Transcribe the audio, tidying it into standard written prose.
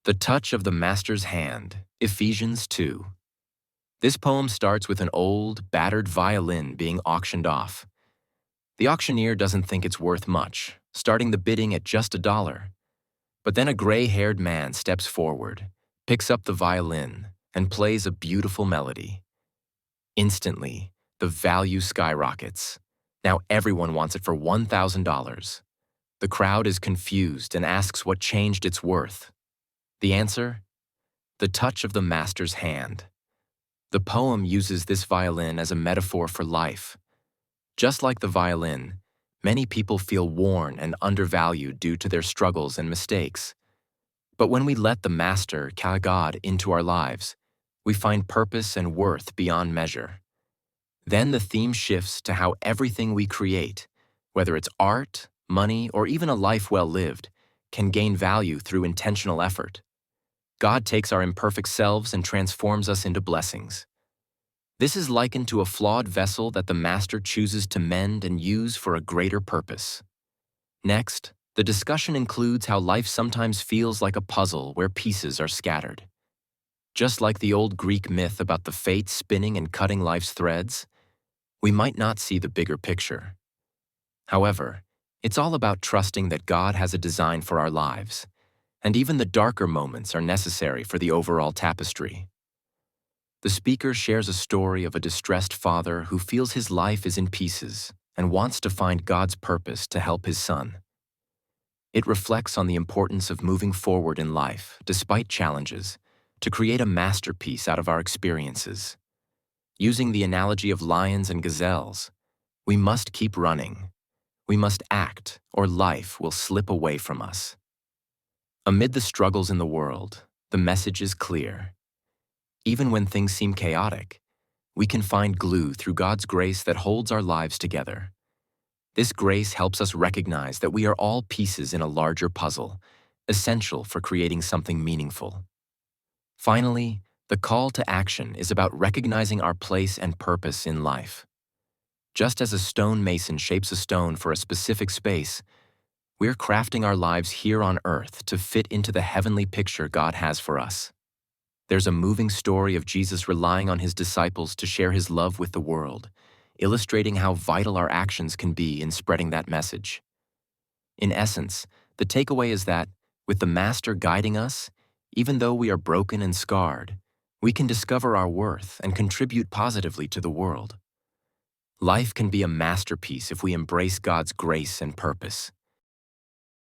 The touch of the master's hand, Ephesians 2. This poem starts with an old, battered violin being auctioned off. The auctioneer doesn't think it's worth much, starting the bidding at just $1. But then a gray-haired man steps forward, picks up the violin, and plays a beautiful melody. Instantly, the value skyrockets. Now everyone wants it for $1,000. The crowd is confused and asks what changed its worth. The answer? The touch of the master's hand. The poem uses this violin as a metaphor for life. Just like the violin, many people feel worn and undervalued due to their struggles and mistakes. But when we let the Master, God, into our lives, we find purpose and worth beyond measure. Then the theme shifts to how everything we create, whether it's art, money, or even a life well lived, can gain value through intentional effort. God takes our imperfect selves and transforms us into blessings. This is likened to a flawed vessel that the Master chooses to mend and use for a greater purpose. Next, the discussion includes how life sometimes feels like a puzzle where pieces are scattered. Just like the old Greek myth about the fates spinning and cutting life's threads, we might not see the bigger picture. However, it's all about trusting that God has a design for our lives, and even the darker moments are necessary for the overall tapestry. The speaker shares a story of a distressed father who feels his life is in pieces and wants to find God's purpose to help his son. It reflects on the importance of moving forward in life, despite challenges, to create a masterpiece out of our experiences. Using the analogy of lions and gazelles, we must keep running. We must act, or life will slip away from us. Amid the struggles in the world, the message is clear. Even when things seem chaotic, we can find glue through God's grace that holds our lives together. This grace helps us recognize that we are all pieces in a larger puzzle, essential for creating something meaningful. Finally, the call to action is about recognizing our place and purpose in life. Just as a stonemason shapes a stone for a specific space, we're crafting our lives here on earth to fit into the heavenly picture God has for us. There's a moving story of Jesus relying on his disciples to share his love with the world, illustrating how vital our actions can be in spreading that message. In essence, the takeaway is that, with the Master guiding us, even though we are broken and scarred, we can discover our worth and contribute positively to the world. Life can be a masterpiece if we embrace God's grace and purpose.